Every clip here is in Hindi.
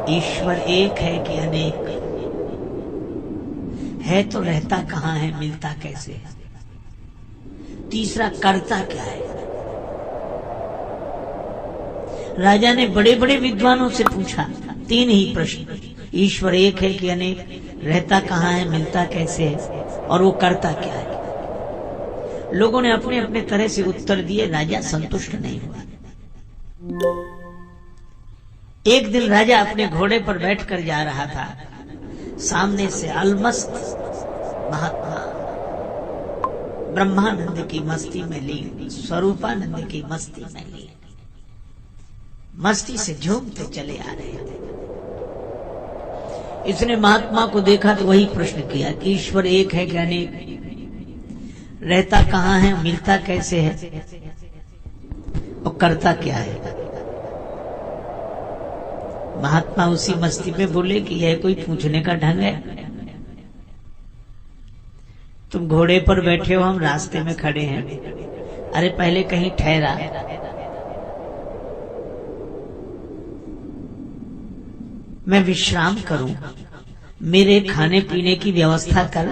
ईश्वर एक है कि अनेक है, तो रहता कहाँ है, मिलता कैसे है। तीसरा, करता क्या है। राजा ने बड़े बड़े विद्वानों से पूछा, तीन ही प्रश्न, ईश्वर एक है कि अनेक, रहता कहाँ है, मिलता कैसे है, और वो करता क्या है। लोगों ने अपने अपने तरह से उत्तर दिए, राजा संतुष्ट नहीं हुआ। एक दिन राजा अपने घोड़े पर बैठकर जा रहा था, सामने से अलमस्त महात्मा ब्रह्मानंद की मस्ती में लीन, स्वरूपानंद की मस्ती में लीन, मस्ती से झूमते चले आ रहे थे। इसने महात्मा को देखा तो वही प्रश्न किया कि ईश्वर एक है कि अनेक, रहता कहाँ है, मिलता कैसे है, और करता क्या है। महात्मा उसी मस्ती में बोले कि यह कोई पूछने का ढंग है। तुम घोड़े पर बैठे हो, हम रास्ते में खड़े हैं, अरे पहले कहीं ठहरा, मैं विश्राम करूं, मेरे खाने पीने की व्यवस्था कर,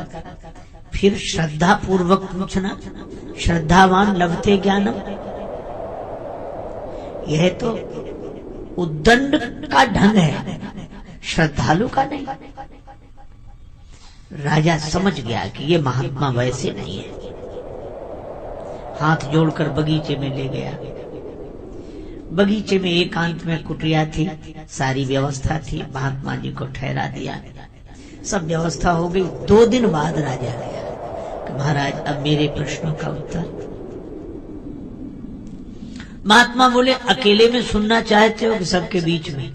फिर श्रद्धा पूर्वक पूछना, श्रद्धावान लभते ज्ञानम। यह तो उद्दंड का ढंग है, श्रद्धालु का नहीं। राजा समझ गया कि ये महात्मा वैसे नहीं है। हाथ जोड़कर बगीचे में ले गया। बगीचे में एकांत में कुटिया थी, सारी व्यवस्था थी, महात्मा जी को ठहरा दिया, सब व्यवस्था हो गई। 2 दिन बाद राजा गया कि महाराज अब मेरे प्रश्नों का उत्तर। महात्मा बोले, अकेले में सुनना चाहते हो कि सबके बीच में।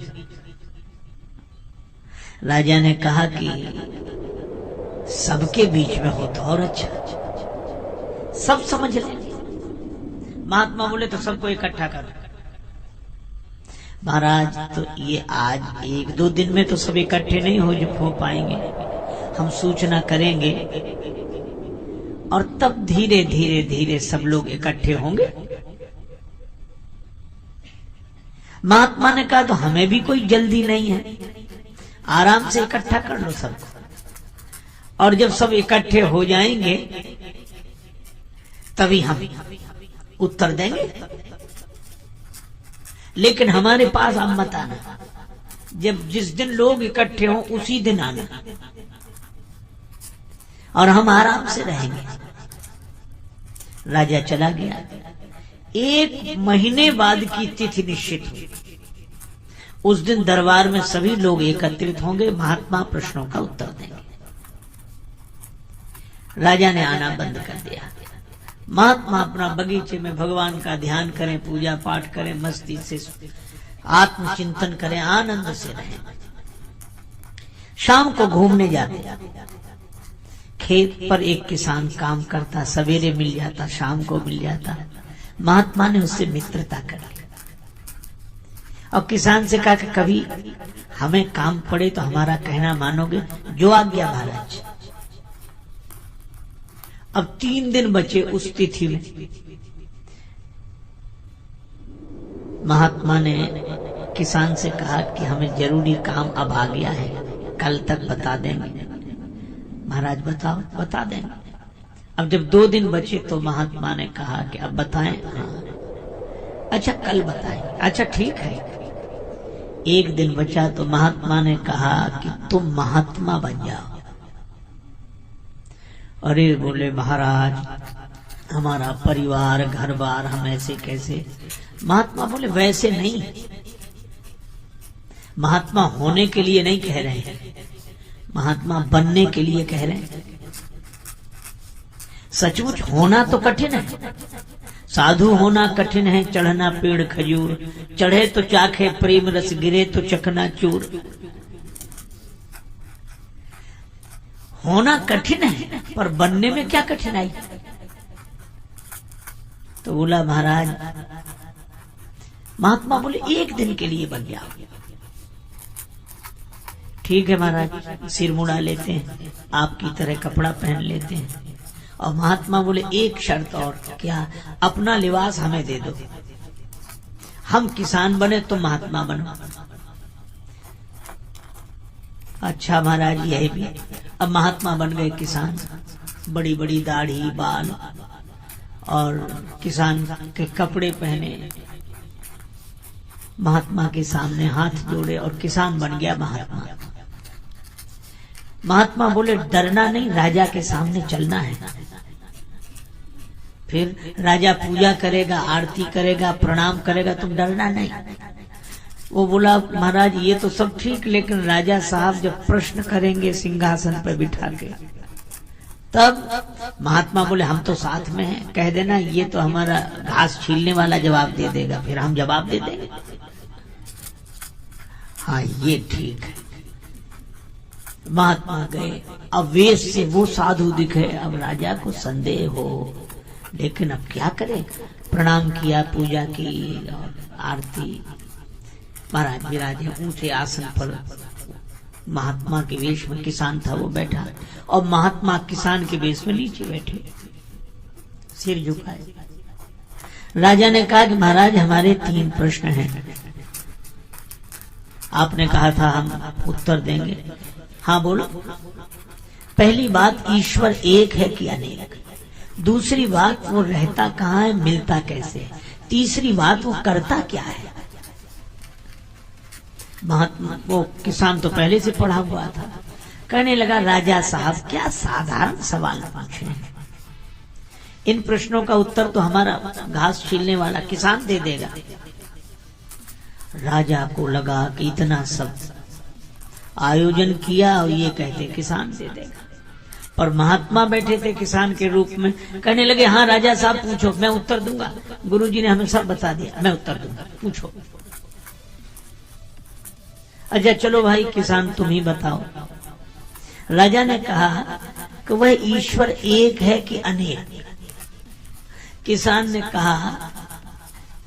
राजा ने कहा कि सबके बीच में हो तो और अच्छा, सब समझ ले। महात्मा बोले, तो सबको इकट्ठा कर। महाराज तो ये आज 1-2 दिन में तो सब इकट्ठे नहीं हो पाएंगे, हम सूचना करेंगे और तब धीरे धीरे धीरे सब लोग इकट्ठे होंगे। महात्मा ने कहा, तो हमें भी कोई जल्दी नहीं है, आराम से इकट्ठा कर लो सबको, और जब सब इकट्ठे हो जाएंगे तभी हम उत्तर देंगे। लेकिन हमारे पास आप मत आना, जब जिस दिन लोग इकट्ठे हों उसी दिन आना, और हम आराम से रहेंगे। राजा चला गया। 1 महीने बाद की तिथि निश्चित हुई। उस दिन दरबार में सभी लोग एकत्रित होंगे, महात्मा प्रश्नों का उत्तर देंगे। राजा ने आना बंद कर दिया। महात्मा अपना बगीचे में भगवान का ध्यान करें, पूजा पाठ करें, मस्ती से आत्मचिंतन करें, आनंद से रहें। शाम को घूमने जाते, खेत पर एक किसान काम करता, सवेरे मिल जाता, शाम को मिल जाता। महात्मा ने उससे मित्रता कर ली और किसान से कहा कि कभी हमें काम पड़े तो हमारा कहना मानोगे, जो आज्ञा महाराज। अब 3 दिन बचे उस तिथि में। महात्मा ने किसान से कहा कि हमें जरूरी काम अब आ गया है, कल तक बता देंगे। महाराज बताओ, बता देंगे। अब जब 2 दिन बचे तो महात्मा ने कहा कि अब बताएं। हाँ, अच्छा कल बताएं। अच्छा ठीक है। 1 दिन बचा तो महात्मा ने कहा कि तुम महात्मा बन जाओ। अरे बोले, महाराज हमारा परिवार घर बार, हम ऐसे कैसे। महात्मा बोले, वैसे नहीं, महात्मा होने के लिए नहीं कह रहे हैं, महात्मा बनने के लिए कह रहे हैं। सचमुच होना तो कठिन है, साधु होना कठिन है। चढ़ना पेड़ खजूर, चढ़े तो चाखे प्रेम रस, गिरे तो चखना चूर। होना कठिन है, पर बनने में क्या कठिनाई। तो बोला, महाराज। महात्मा बोले, 1 दिन के लिए बन जाओ। ठीक है महाराज, सिर मुड़ा लेते हैं, आपकी तरह कपड़ा पहन लेते हैं। और महात्मा बोले, एक शर्त और। क्या? अपना लिबास हमें दे दो, हम किसान बने तो महात्मा बनो। अच्छा महाराज यही भी। अब महात्मा बन गए किसान, बड़ी बड़ी दाढ़ी बाल और किसान के कपड़े पहने, महात्मा के सामने हाथ जोड़े और किसान बन गया महात्मा। महात्मा बोले डरना नहीं, राजा के सामने चलना है। फिर राजा पूजा करेगा, आरती करेगा, प्रणाम करेगा, तुम डरना नहीं। वो बोला महाराज ये तो सब ठीक, लेकिन राजा साहब जब प्रश्न करेंगे सिंहासन पर बिठा के, तब महात्मा बोले हम तो साथ में हैं, कह देना ये तो हमारा घास छीलने वाला जवाब दे देगा, फिर हम जवाब दे देंगे। हाँ ये ठीक है। महात्मा गए, अब वेश से वो साधु दिखे, अब राजा को संदेह हो, लेकिन अब क्या करे, प्रणाम किया, पूजा की और आरती। महाराज विराजे ऊंचे आसन पर, महात्मा के वेश में किसान था वो बैठा, और महात्मा किसान के वेश में नीचे बैठे, सिर झुकाए। राजा ने कहा कि महाराज हमारे 3 प्रश्न हैं, आपने कहा था हम उत्तर देंगे। हाँ बोलो। पहली बात, ईश्वर एक है कि अनेक? दूसरी बात, वो रहता कहाँ है, मिलता कैसे? तीसरी बात, वो करता क्या है? महात्मा वो किसान तो पहले से पढ़ा हुआ था, कहने लगा राजा साहब क्या साधारण सवाल पूछे हैं, इन प्रश्नों का उत्तर तो हमारा घास छीलने वाला किसान दे देगा। राजा को लगा कि इतना सब आयोजन किया और ये कहते किसान दे देगा, पर महात्मा बैठे थे किसान के रूप में, कहने लगे हाँ राजा साहब पूछो, मैं उत्तर दूंगा, गुरुजी ने हमें सब बता दिया, मैं उत्तर दूंगा, पूछो। अच्छा चलो भाई किसान तुम ही बताओ। राजा ने कहा कि वह ईश्वर एक है कि अनेक? किसान ने कहा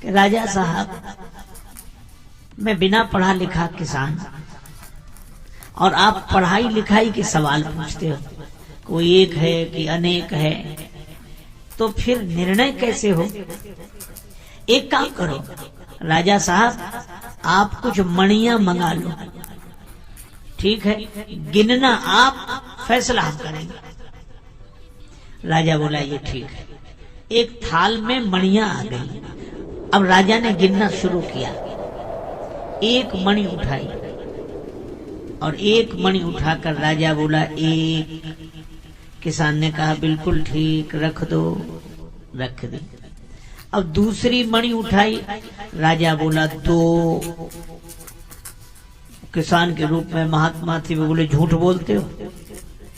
कि राजा साहब मैं बिना पढ़ा लिखा किसान, और आप पढ़ाई लिखाई के सवाल पूछते हो, कोई एक है कि अनेक है, तो फिर निर्णय कैसे हो? एक काम करो राजा साहब, आप कुछ मणियां मंगा लो, ठीक है, गिनना आप, फैसला हम करेंगे। राजा बोला ये ठीक है। एक थाल में मणियां आ गई, अब राजा ने गिनना शुरू किया, एक मणि उठाई और एक मणि उठाकर राजा बोला एक। किसान ने कहा बिल्कुल ठीक, रख दो, रख दी। अब दूसरी मणि उठाई, राजा बोला 2। किसान के रूप में महात्मा थे, वो बोले झूठ बोलते हो,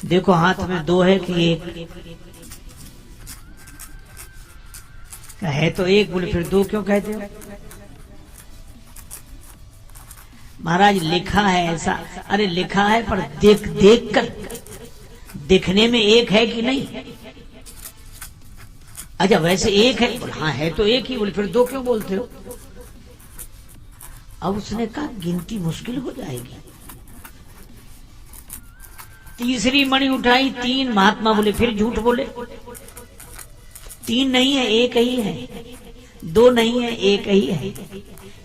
देखो हाथ में 2 है कि 1? है तो 1, बोले फिर 2 क्यों कहते हो? महाराज लिखा है ऐसा। अरे लिखा है पर देख देख कर दिखने में 1 है कि नहीं? अच्छा वैसे 1 है, हाँ है तो 1 ही, बोले फिर 2 क्यों बोलते हो? अब उसने कहा गिनती मुश्किल हो जाएगी। तीसरी मणि उठाई, 3। महात्मा बोले फिर झूठ बोले, 3 नहीं है 1 ही है, 2 नहीं है 1 ही है,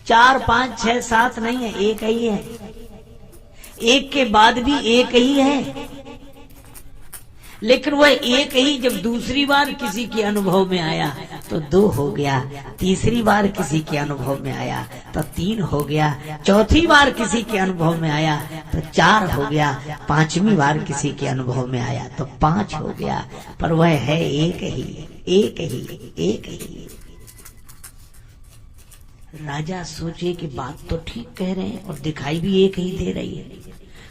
4 5 6 7 नहीं है 1 ही है, 1 के बाद भी 1 ही है। लेकिन वह 1 ही जब दूसरी बार किसी के अनुभव में आया तो 2 हो गया, तीसरी बार किसी के अनुभव में आया तो 3 हो गया, चौथी बार किसी के अनुभव में आया तो 4 हो गया, 5वीं बार किसी के अनुभव में आया तो 5 हो गया, पर वह है 1 ही, 1 ही, 1 ही। राजा सोचे कि बात तो ठीक कह रहे हैं और दिखाई भी 1 ही दे रही है,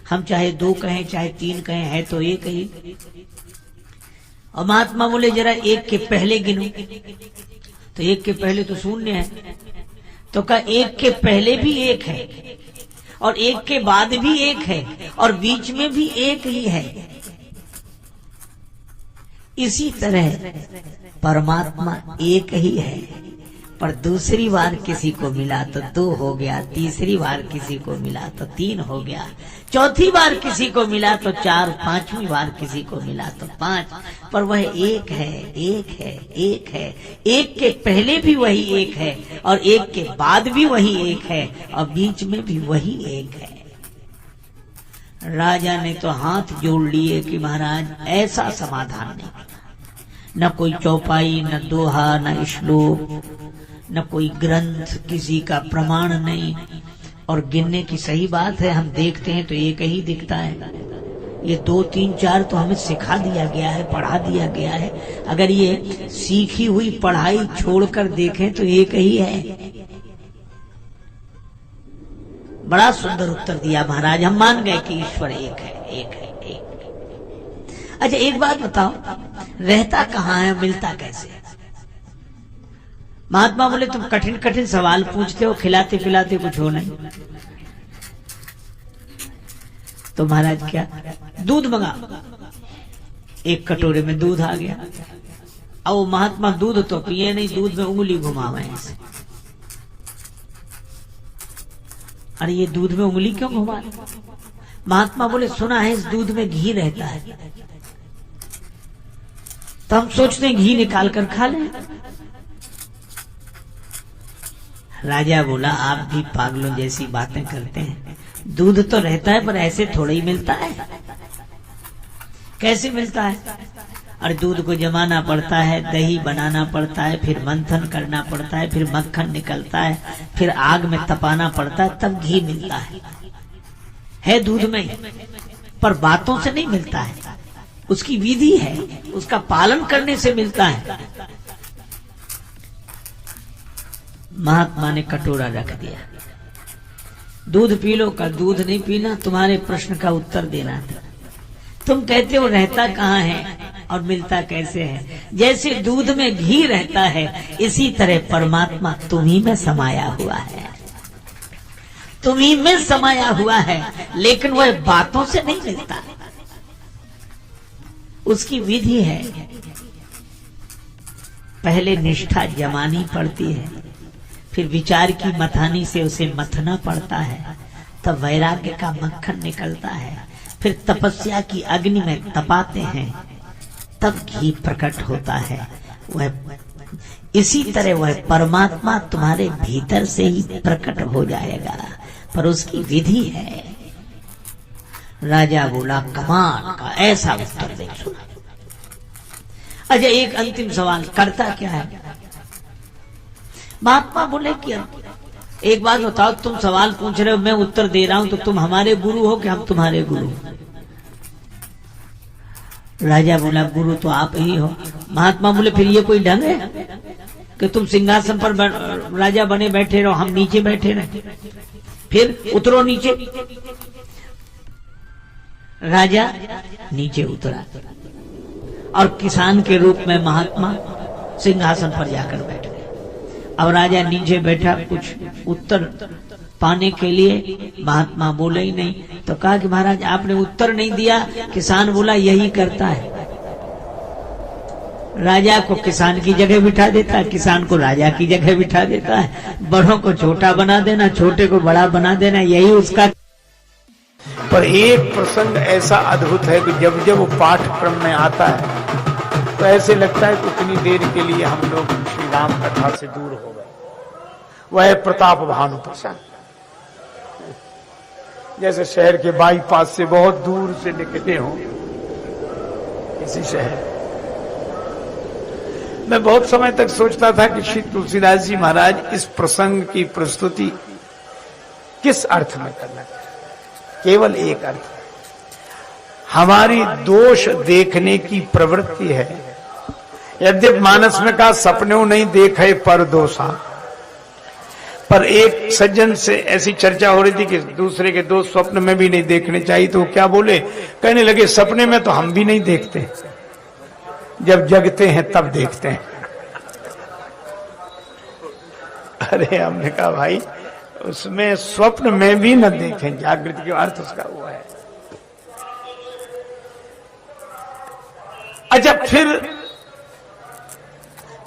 हम चाहे 2 कहें चाहे 3 कहें, है तो 1 ही। और महात्मा बोले जरा 1 के पहले गिनो, तो 1 के पहले तो 0 है, तो कहा 1 के पहले भी 1 है और 1 के बाद भी 1 है और बीच में भी 1 ही है। इसी तरह परमात्मा 1 ही है, पर दूसरी बार किसी को मिला तो 2 हो गया, तीसरी बार किसी को मिला तो 3 हो गया, चौथी बार किसी को मिला तो 4, 5वीं बार किसी को मिला तो 5, पर वह 1 है, 1 है, 1 है। 1 के पहले भी वही 1 है और 1 के बाद भी वही 1 है और बीच में भी वही 1 है। राजा ने तो हाथ जोड़ लिए कि महाराज ऐसा समाधान नहीं, न कोई चौपाई, न दोहा, न श्लोक, न कोई ग्रंथ, किसी का प्रमाण नहीं। और गिनने की सही बात है, हम देखते हैं तो एक ही दिखता है। ये 2, 3, 4 तो हमें सिखा दिया गया है, पढ़ा दिया गया है। अगर ये सीखी हुई पढ़ाई छोड़कर देखें तो एक ही है। बड़ा सुंदर उत्तर दिया महाराज, हम मान गए कि ईश्वर एक है, एक है, एक। अच्छा एक बात बताओ, रहता कहाँ है, मिलता कैसे है? महात्मा बोले तुम कठिन कठिन सवाल पूछते हो, खिलाते पिलाते कुछ हो नहीं। तो महाराज क्या, दूध मंगा। एक कटोरे में दूध आ गया। अब वो महात्मा दूध तो पिए नहीं, दूध में उंगली घुमावे ऐसे। अरे ये दूध में उंगली क्यों घुमा? महात्मा बोले सुना है इस दूध में घी रहता है। तो हम सोचते हैं घी निकाल कर खा लें। राजा बोला आप भी पागलों जैसी बातें करते हैं। दूध तो रहता है पर ऐसे थोड़ा ही मिलता है। कैसे मिलता है? और दूध को जमाना पड़ता है, दही बनाना पड़ता है, फिर मंथन करना पड़ता है, फिर मक्खन निकलता है, फिर आग में तपाना पड़ता है, तब घी मिलता है दूध में। पर बातों से नहीं मिलता है, उसकी विधि है, उसका पालन करने से मिलता है। महात्मा ने कटोरा रख दिया, दूध पी लो। का दूध नहीं पीना, तुम्हारे प्रश्न का उत्तर देना था। तुम कहते हो रहता कहाँ है और मिलता कैसे है? जैसे दूध में घी रहता है, इसी तरह परमात्मा तुम्ही में समाया हुआ है, तुम्ही में समाया हुआ है, लेकिन वह बातों से नहीं मिलता है, उसकी विधि है। पहले निष्ठा जमानी पड़ती है, फिर विचार की मथानी से उसे मथना पड़ता है, तब वैराग्य का मक्खन निकलता है। फिर तपस्या की अग्नि में तपाते हैं, तब घी प्रकट होता है। वह इसी तरह वह परमात्मा तुम्हारे भीतर से ही प्रकट हो जाएगा, पर उसकी विधि है। राजा बोला कमाल का, ऐसा उत्तर दे सुना। अच्छा एक अंतिम सवाल, करता क्या है? महात्मा बोले कि एक बात बताओ, तुम सवाल पूछ रहे हो, मैं उत्तर दे रहा हूं, तो तुम हमारे गुरु हो कि हम तुम्हारे गुरु? राजा बोला गुरु तो आप ही हो। महात्मा बोले फिर ये कोई ढंग है कि तुम सिंहासन पर राजा बने बैठे रहो, हम नीचे बैठे रहे? फिर उतरो नीचे। राजा नीचे उतरा और किसान के रूप में महात्मा सिंहासन पर जाकर बैठ गए। अब राजा नीचे बैठा, कुछ उत्तर पाने के लिए महात्मा बोले ही नहीं। तो कहा कि महाराज आपने उत्तर नहीं दिया। किसान बोला यही करता है, राजा को किसान की जगह बिठा देता है, किसान को राजा की जगह बिठा देता है। बड़ों को छोटा बना देना, छोटे को बड़ा बना देना, यही उसका। पर एक प्रसंग ऐसा अद्भुत है कि जब जब वो पाठ्यक्रम में आता है तो ऐसे लगता है कि उतनी देर के लिए हम लोग श्री राम कथा से दूर हो गए। वह प्रताप भानु प्रसंग, जैसे शहर के बाईपास से बहुत दूर से निकले हो किसी शहर। मैं बहुत समय तक सोचता था कि श्री तुलसीदास जी महाराज इस प्रसंग की प्रस्तुति किस अर्थ में करना चाहिए। केवल एक अर्थ, हमारी दोष देखने की प्रवृत्ति है। यद्यप मानस में कहा सपनों नहीं देखे पर दोषा, पर एक सज्जन से ऐसी चर्चा हो रही थी कि दूसरे के दोष स्वप्न में भी नहीं देखने चाहिए। तो क्या बोले, कहने लगे सपने में तो हम भी नहीं देखते, जब जगते हैं तब देखते हैं। अरे हमने कहा भाई उसमें स्वप्न में भी न देखें, जागृति का अर्थ उसका हुआ है। अच्छा फिर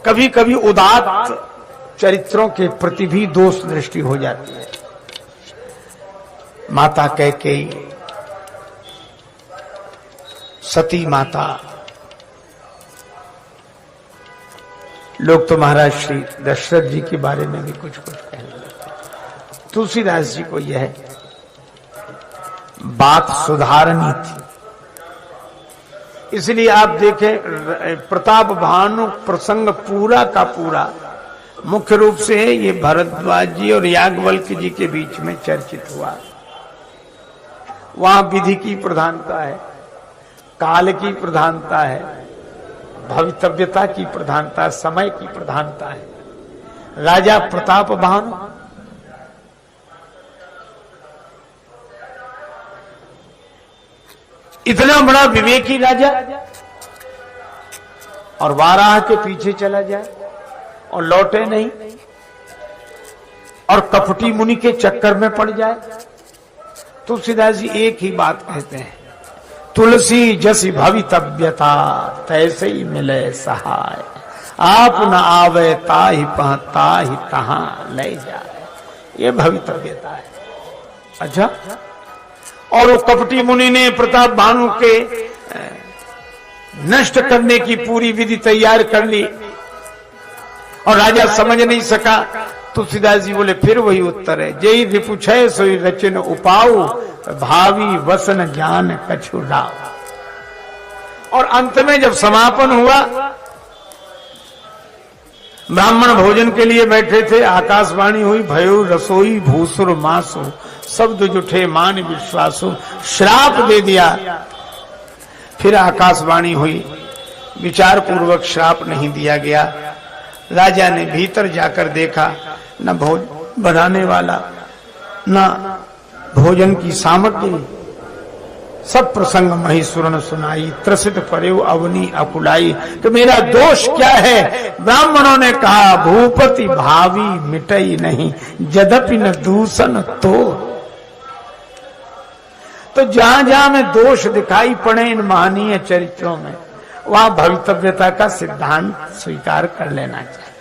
कभी कभी उदात्त चरित्रों के प्रति भी दोष दृष्टि हो जाती है। माता कैकेयी, सती माता, लोग तो महाराज श्री दशरथ जी के बारे में भी कुछ कुछ कहने लगते। तुलसीदास जी को यह बात सुधारनी थी। इसलिए आप देखें प्रताप भानु प्रसंग पूरा का पूरा मुख्य रूप से ये भरद्वाज जी और याज्ञवल्क्य जी के बीच में चर्चित हुआ। वहां विधि की प्रधानता है, काल की प्रधानता है, भवितव्यता की प्रधानता, समय की प्रधानता है। राजा प्रताप भानु इतना बड़ा विवेकी राजा और वाराह के पीछे चला जाए और लौटे नहीं और कपटी मुनि के चक्कर में पड़ जाए। तुलसीदास जी एक ही बात कहते हैं, तुलसी जसी भवितव्यता तैसे ही मिले सहाय, आप न आवे ताहि पहता ही तहां ले जाए। ये भवितव्यता है। अच्छा, और वो कपटी मुनि ने प्रताप भानु के नष्ट करने की पूरी विधि तैयार कर ली और राजा समझ नहीं सका। तुलसीदास जी बोले फिर वही उत्तर है, जय रिपुछय सोई रचन उपाऊ, भावी वसन ज्ञान कछु राव। और अंत में जब समापन हुआ, ब्राह्मण भोजन के लिए बैठे थे, आकाशवाणी हुई, भयो रसोई भूसुर मासु, शब्द जुठे मान विश्वासु, श्राप दे दिया। फिर आकाशवाणी हुई, विचार पूर्वक श्राप नहीं दिया गया। राजा ने भीतर जाकर देखा, न भोजन बनाने वाला, न भोजन की सामग्री। सब प्रसंग महीसुरन सुनाई, त्रसित परेव अवनी अकुलाई। तो मेरा दोष क्या है? ब्राह्मणों ने कहा, भूपति भावी मिटई नहीं, यद्यपि न दूषण तो जहां जहां में दोष दिखाई पड़े इन महनीय चरित्रों में, वहां भवितव्यता का सिद्धांत स्वीकार कर लेना चाहिए।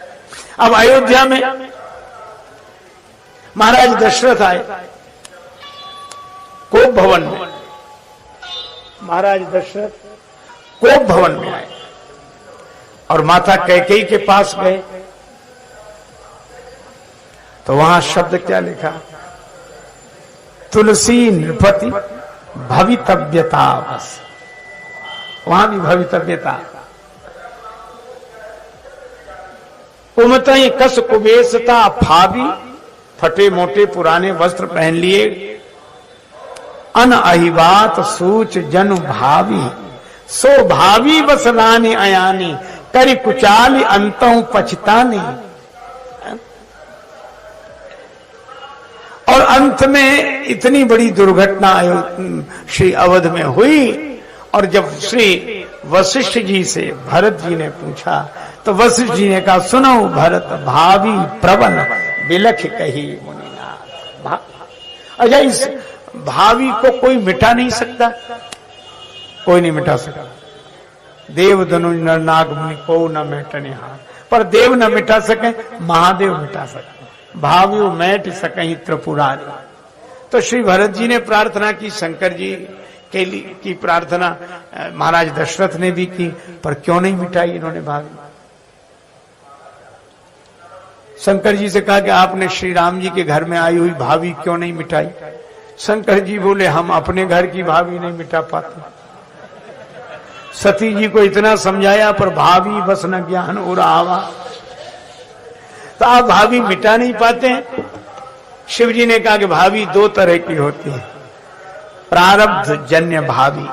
अब अयोध्या में महाराज दशरथ आए कोप भवन में। महाराज दशरथ कोप भवन में आए और माता कैकेयी के पास गए तो वहां शब्द क्या लिखा? तुलसी नृपति भवितव्यता। बस वहां भी भवितव्यता। उमतई कस कुबेसता फावी, फटे मोटे पुराने वस्त्र पहन लिए। अन अहिबात सूच जनु भावी, सो भावी बसलानी अयानी, करी कुचाली अंतों पछतानी। और अंत में इतनी बड़ी दुर्घटना श्री अवध में हुई। और जब श्री वशिष्ठ जी से भरत जी ने पूछा तो वशिष्ठ जी ने कहा, सुनो भरत, भावी प्रबल बिलख कही मुनिनाथ। अच्छा, इस भावी को कोई मिटा नहीं सकता, कोई नहीं मिटा सकता। देव धनुष नर नाग मुनि को न मिटने हाथ, पर देव न मिटा सके, महादेव मिटा सके। भावी मैट सके त्रिपुरारी। तो श्री भरत जी ने प्रार्थना की, शंकर जी के लिए की प्रार्थना महाराज दशरथ ने भी की, पर क्यों नहीं मिटाई इन्होंने भावी? शंकर जी से कहा कि आपने श्री राम जी के घर में आई हुई भावी क्यों नहीं मिटाई? शंकर जी बोले, हम अपने घर की भावी नहीं मिटा पाते। सती जी को इतना समझाया पर भावी बस न ज्ञान उरावा। तो आप भावी मिटा नहीं पाते हैं। शिव जी ने कहा कि भावी दो तरह की होती है, प्रारब्ध जन्य भावी,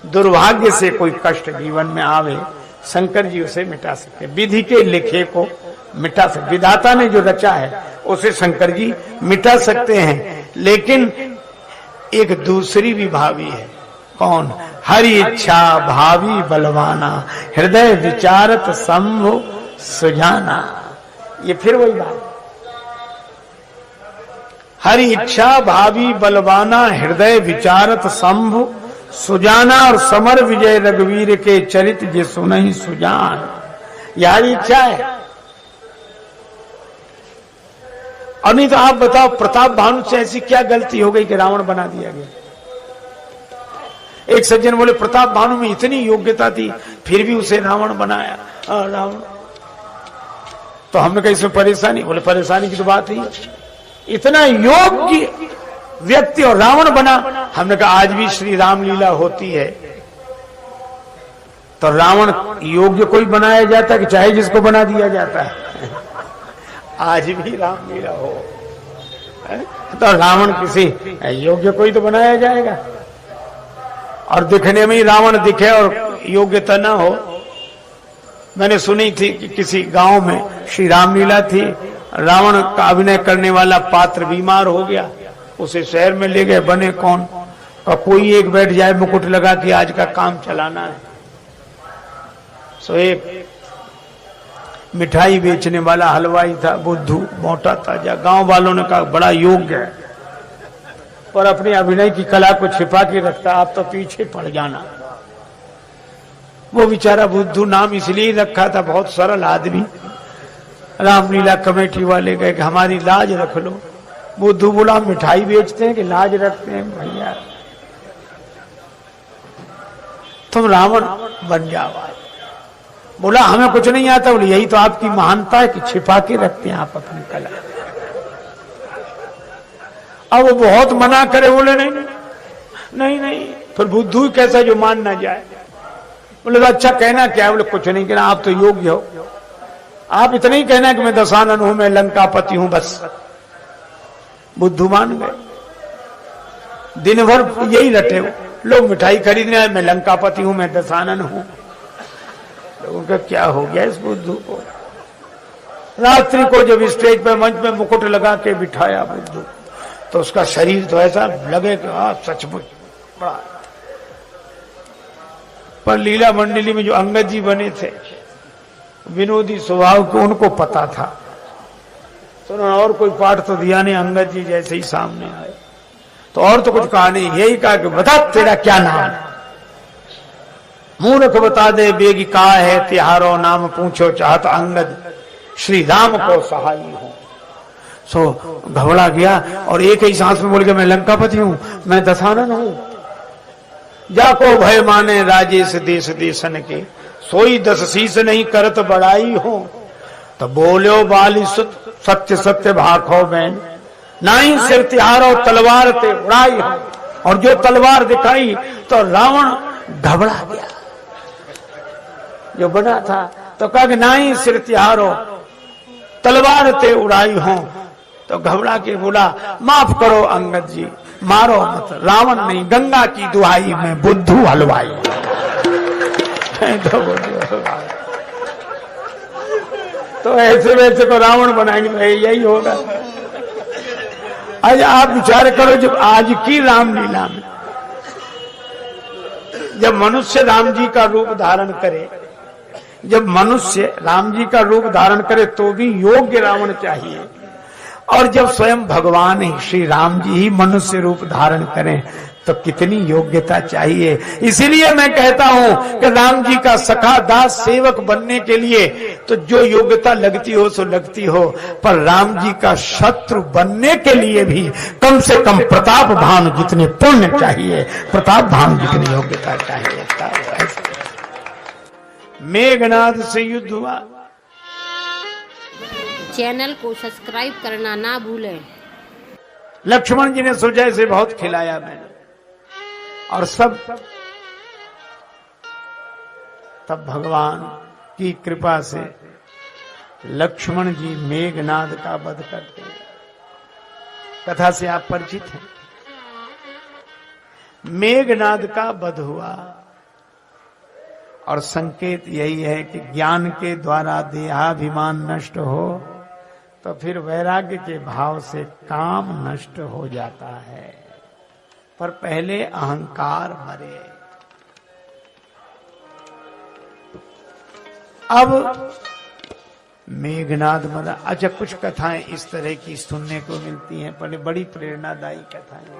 दुर्भाग्य से कोई कष्ट जीवन में आवे, शंकर जी उसे मिटा सकते, विधि के लिखे को मिटा सकते, विधाता ने जो रचा है उसे शंकर जी मिटा सकते हैं। लेकिन एक दूसरी भी भावी है। कौन? हरि इच्छा भावी बलवाना, हृदय विचारत शंभु सुजाना। ये फिर वही बात, हरि इच्छा भावी बलवाना, हृदय विचारत शंभु सुजाना। और समर विजय रघुवीर के चरित जे सुनहि सुजान। यह इच्छा है। और नहीं तो आप बताओ, प्रताप भानु से ऐसी क्या गलती हो गई कि रावण बना दिया गया? एक सज्जन बोले, प्रताप भानु में इतनी योग्यता थी फिर भी उसे रावण बनाया। रावण तो हमने कहा इसमें परेशानी? बोले परेशानी की तो बात ही, इतना योग्य व्यक्ति और रावण बना। हमने कहा आज भी श्री रामलीला होती है तो रावण योग्य कोई बनाया जाता है कि चाहे जिसको बना दिया जाता है? आज भी रामलीला हो तो रावण किसी योग्य कोई तो बनाया जाएगा, और दिखने में ही रावण दिखे और योग्यता ना हो। मैंने सुनी थी कि किसी गांव में श्री रामलीला थी, रावण का अभिनय करने वाला पात्र बीमार हो गया, उसे शहर में ले गए, बने कौन? और कोई एक बैठ जाए मुकुट लगा कि आज का काम चलाना है। सो एक मिठाई बेचने वाला हलवाई था, बुद्धू, मोटा ताजा। गांव वालों ने कहा बड़ा योग्य है, पर अपनी अभिनय की कला को छिपा के रखता, आप तो पीछे पड़ जाना। वो बेचारा बुद्धू नाम इसलिए रखा था, बहुत सरल आदमी। रामलीला कमेटी वाले गए कि हमारी लाज रख लो। बुद्धू बोला मिठाई बेचते हैं कि लाज रखते हैं? भैया तुम रावण बन जाओ। बोला हमें कुछ नहीं आता। बोले यही तो आपकी महानता है कि छिपा के रखते हैं आप अपनी कला। अब वो बहुत मना करे, बोले नहीं नहीं नहीं नहीं। फिर बुद्धू कैसा जो मान ना जाए। बोले तो अच्छा कहना क्या है? बोले कुछ नहीं कहना, आप तो योग्य हो, आप इतना ही कहना कि मैं दशानन हूं, मैं लंकापति हूं, बस। बुद्धू मान गए। दिन भर यही रटे हो, लोग मिठाई खरीदने आए, मैं लंकापति हूं, मैं दशानन हूं। लोगों का क्या हो गया इस बुद्धू को? रात्रि को जब स्टेज पे मंच में मुकुट लगा के बिठाया बुद्धू, तो उसका शरीर तो ऐसा लगे कि सचमुच बड़ा। पर लीला मंडली में जो अंगद जी बने थे, विनोदी स्वभाव को, उनको पता था, तो उन्होंने और कोई पाठ तो दिया नहीं। अंगद जी जैसे ही सामने आए तो और तो कुछ कहा नहीं, यही कहा कि बता तेरा क्या नाम? मूर्ख बता दे बेगी का है तिहारो नाम, पूछो चाहत अंगद श्री राम को सहाई हो। सो घबरा गया और एक ही सांस में बोल के मैं लंकापति हूं, मैं दशानन हूं। जाको भय माने राजेश देश देशन के, सोई दस शीस नहीं करत बड़ाई हो। तो बोलो बाली सुत सत्य सत्य भाखो बैन, नाई सिर तिहारो तलवार ते उड़ाई हो। और जो तलवार दिखाई तो रावण घबरा गया, जो बना था। तो कहा कि नाई सिर तिहारो तलवार ते उड़ाई हो। तो घबरा के बोला माफ करो अंगद जी, मारो मत, रावण नहीं गंगा की दुहाई में बुद्धू हलवाई। तो ऐसे वैसे को रावण बनाएंगे, यही होगा। आज आप विचार करो, जब आज की रामलीला में जब मनुष्य राम जी का रूप धारण करे, जब मनुष्य राम जी का रूप धारण करे तो भी योग्य रावण चाहिए, और जब स्वयं भगवान ही श्री राम जी ही मनुष्य रूप धारण करें तो कितनी योग्यता चाहिए। इसीलिए मैं कहता हूं कि राम जी का सखा दास सेवक बनने के लिए तो जो योग्यता लगती हो सो लगती हो, पर राम जी का शत्रु बनने के लिए भी कम से कम प्रताप भानु जितने पुण्य चाहिए, प्रताप भानु जितनी योग्यता चाहिए। मेघनाद से युद्ध हुआ। चैनल को सब्सक्राइब करना ना भूलें। लक्ष्मण जी ने सोचा इसे बहुत खिलाया मैंने, और सब तब भगवान की कृपा से लक्ष्मण जी मेघनाद का वध करते हैं। कथा से आप परिचित हैं। मेघनाद का वध हुआ, और संकेत यही है कि ज्ञान के द्वारा देहाभिमान नष्ट हो तो फिर वैराग्य के भाव से काम नष्ट हो जाता है, पर पहले अहंकार मरे। अब मेघनाद मरा। अच्छा, कुछ कथाएं इस तरह की सुनने को मिलती हैं, पर बड़ी प्रेरणादायी कथाएं।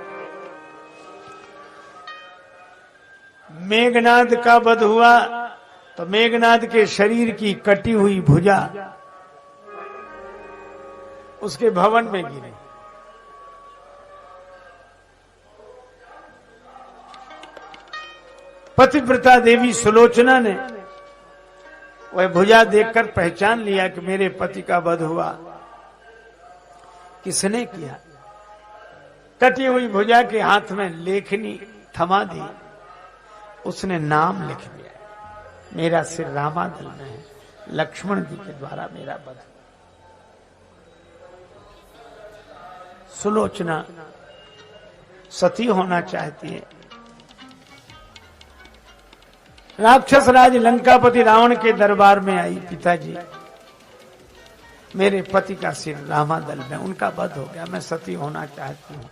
मेघनाद का वध हुआ तो मेघनाद के शरीर की कटी हुई भुजा उसके भवन में गिरी। पतिव्रता देवी सुलोचना ने वह भुजा देखकर पहचान लिया कि मेरे पति का वध हुआ। किसने किया? कटी हुई भुजा के हाथ में लेखनी थमा दी, उसने नाम लिख दिया, मेरा सिर रामादल में है, लक्ष्मण जी के द्वारा मेरा वध। सुलोचना सती होना चाहती है। राक्षस राज लंकापति रावण के दरबार में आई, पिताजी मेरे पति का सिर रामादल में, उनका वध हो गया, मैं सती होना चाहती हूँ,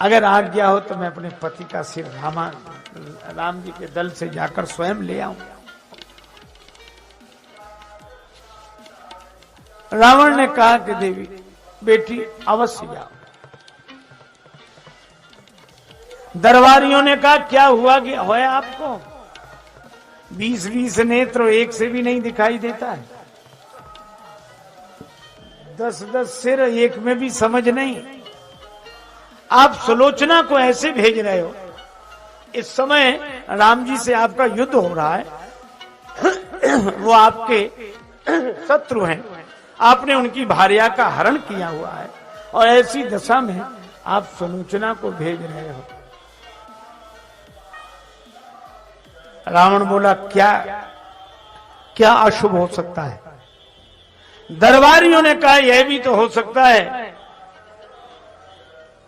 अगर आज्ञा हो तो मैं अपने पति का सिर राम जी के दल से जाकर स्वयं ले आऊं। रावण ने कहा कि देवी बेटी अवश्य जाओ। दरबारियों ने कहा क्या हुआ कि होया आपको? 20-20 नेत्र एक से भी नहीं दिखाई देता है, 10-10 सिर एक में भी समझ नहीं। आप सुलोचना को ऐसे भेज रहे हो, इस समय राम जी से आपका युद्ध हो रहा है, वो आपके शत्रु हैं, आपने उनकी भार्या का हरण किया हुआ है, और ऐसी दशा में आप सुलोचना को भेज रहे हो। रावण बोला क्या क्या अशुभ हो सकता है? दरबारियों ने कहा यह भी तो हो सकता है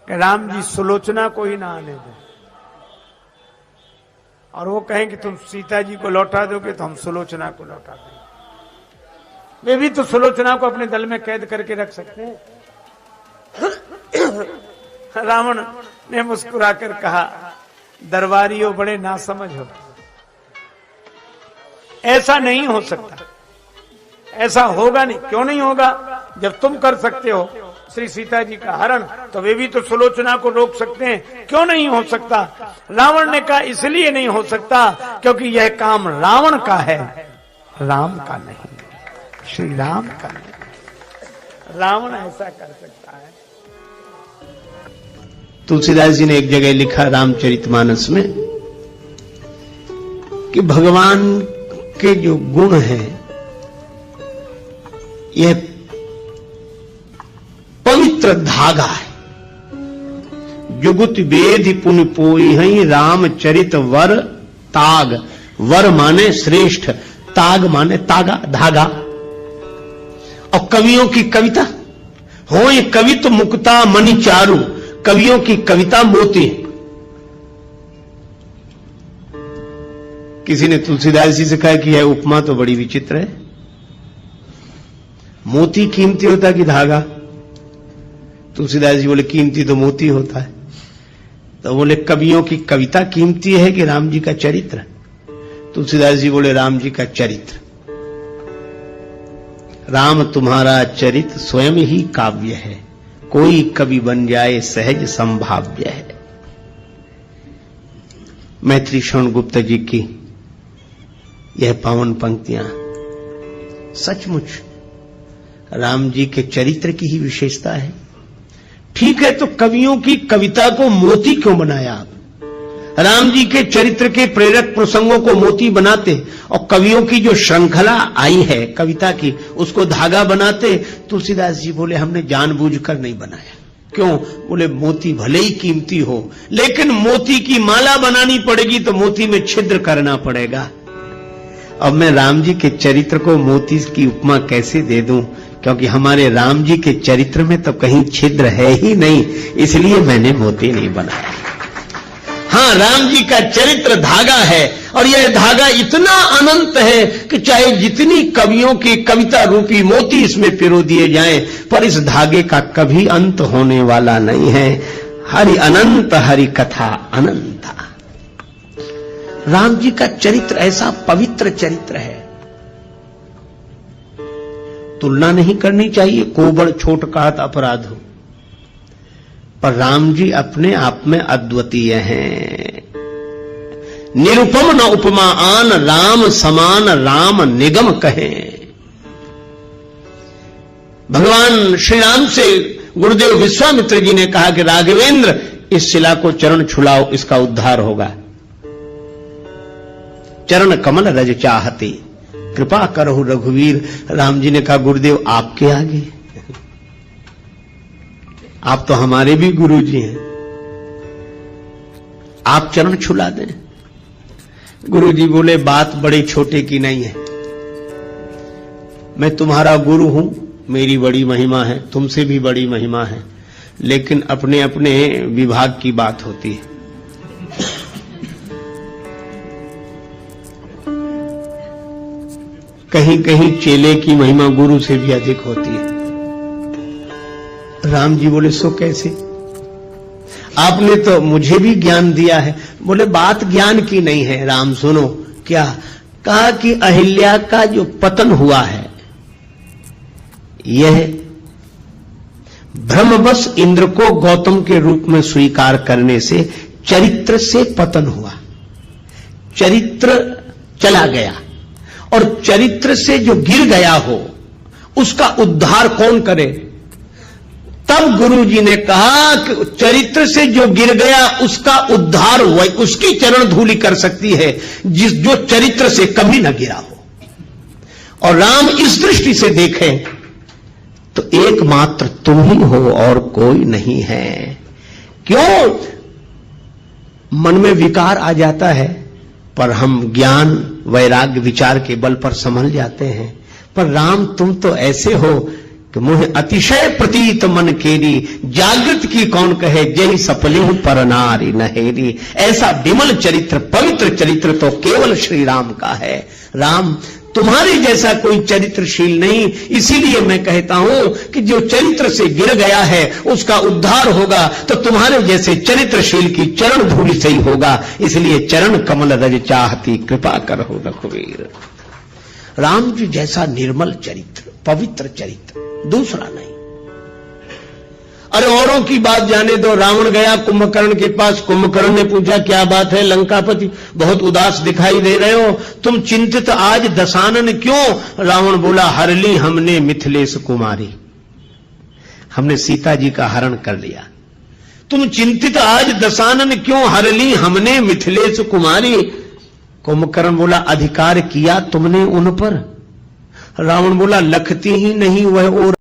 कि राम जी सुलोचना को ही ना आने दो, और वो कहें कि तुम सीता जी को लौटा दोगे तो हम सुलोचना को लौटा देंगे। वे भी तो सुलोचना को अपने दल में कैद करके रख सकते हैं। रावण ने मुस्कुराकर कहा, दरबारियों बड़े नासमझ हो, ऐसा नहीं हो सकता, ऐसा होगा नहीं। क्यों नहीं होगा? जब तुम कर सकते हो श्री सीता जी का हरण, तो वे भी तो सुलोचना को रोक सकते हैं, क्यों नहीं हो सकता? रावण ने कहा इसलिए नहीं हो सकता क्योंकि यह काम रावण का है, राम का नहीं, श्री राम का नहीं। रावण ऐसा कर सकता है। तुलसीदास जी ने एक जगह लिखा रामचरितमानस में कि भगवान के जो गुण हैं यह पवित्र धागा है, जुगुत वेद पुन पोई रामचरित वर ताग। वर माने श्रेष्ठ, ताग माने तागा, धागा। और कवियों की कविता हो ये कवित मुक्ता मणि चारु, कवियों की कविता मोती। किसी ने तुलसीदास जी से कहा कि यह उपमा तो बड़ी विचित्र है, मोती कीमती होता है कि धागा? तुलसीदास जी बोले कीमती तो मोती होता है। तो बोले कवियों की कविता कीमती है कि राम जी का चरित्र? तुलसीदास जी बोले राम जी का चरित्र। राम तुम्हारा चरित्र स्वयं ही काव्य है, कोई कवि बन जाए सहज संभाव्य है। मैत्री श्रवण गुप्ता जी की यह पावन पंक्तियां सचमुच राम जी के चरित्र की ही विशेषता है। ठीक है, तो कवियों की कविता को मोती क्यों बनाया आप? राम जी के चरित्र के प्रेरक प्रसंगों को मोती बनाते और कवियों की जो श्रृंखला आई है कविता की उसको धागा बनाते। तुलसीदास जी बोले हमने जानबूझकर नहीं बनाया। क्यों? बोले मोती भले ही कीमती हो, लेकिन मोती की माला बनानी पड़ेगी तो मोती में छिद्र करना पड़ेगा। अब मैं राम जी के चरित्र को मोती की उपमा कैसे दे दूं? क्योंकि हमारे राम जी के चरित्र में तो कहीं छिद्र है ही नहीं, इसलिए मैंने मोती नहीं बनाया। हाँ, राम जी का चरित्र धागा है, और यह धागा इतना अनंत है कि चाहे जितनी कवियों की कविता रूपी मोती इसमें पिरो दिए जाएं, पर इस धागे का कभी अंत होने वाला नहीं है। हरि अनंत, हरि कथा अनंता। राम जी का चरित्र ऐसा पवित्र चरित्र है, तुलना नहीं करनी चाहिए, कोबड़ छोट कहत अपराध हो। पर राम जी अपने आप में अद्वितीय हैं। निरुपम न उपमा आन, राम समान राम निगम कहें। भगवान श्री राम से गुरुदेव विश्वामित्र जी ने कहा कि राघवेंद्र इस शिला को चरण छुलाओ, इसका उद्धार होगा। चरण कमल रज चाहते कृपा करहु रघुवीर। राम जी ने कहा गुरुदेव आपके आगे। आप तो हमारे भी गुरुजी हैं, आप चरण छुला दें। गुरुजी बोले बात बड़े छोटे की नहीं है, मैं तुम्हारा गुरु हूं, मेरी बड़ी महिमा है, तुमसे भी बड़ी महिमा है, लेकिन अपने अपने विभाग की बात होती है। कहीं कहीं चेले की महिमा गुरु से भी अधिक होती है। राम जी बोले सो कैसे? आपने तो मुझे भी ज्ञान दिया है। बोले बात ज्ञान की नहीं है राम, सुनो। क्या कहा कि अहिल्या का जो पतन हुआ है यह भ्रमवश इंद्र को गौतम के रूप में स्वीकार करने से चरित्र से पतन हुआ, चरित्र चला गया, और चरित्र से जो गिर गया हो उसका उद्धार कौन करे? तब गुरु जी ने कहा कि चरित्र से जो गिर गया उसका उद्धार वही उसकी चरण धूलि कर सकती है जो चरित्र से कभी न गिरा हो। और राम इस दृष्टि से देखें तो एकमात्र तुम ही हो और कोई नहीं है। क्यों? मन में विकार आ जाता है पर हम ज्ञान वैराग्य विचार के बल पर संभल जाते हैं। पर राम तुम तो ऐसे हो कि मुझे अतिशय प्रतीत मन केरी, जागृत की कौन कहे जय सपले पर नारी नहेरी। ऐसा विमल चरित्र, पवित्र चरित्र तो केवल श्री राम का है। राम तुम्हारे जैसा कोई चरित्रशील नहीं, इसीलिए मैं कहता हूं कि जो चरित्र से गिर गया है उसका उद्धार होगा तो तुम्हारे जैसे चरित्रशील की चरण धूलि से ही होगा। इसलिए चरण कमल रज चाहती कृपा करहो रघुवीर। राम जी जैसा निर्मल चरित्र, पवित्र चरित्र दूसरा नहीं। अरे औरों की बात जाने दो। रावण गया कुंभकर्ण के पास, कुंभकर्ण ने पूछा क्या बात है लंकापति, बहुत उदास दिखाई दे रहे हो, तुम चिंतित आज दशानन क्यों? रावण बोला हरली हमने मिथिलेश कुमारी, हमने सीता जी का हरण कर लिया। तुम चिंतित आज दशानन क्यों? हरली हमने मिथिलेश कुमारी। कुंभकर्ण बोला अधिकार किया तुमने उन पर? रावण बोला लखती ही नहीं वह और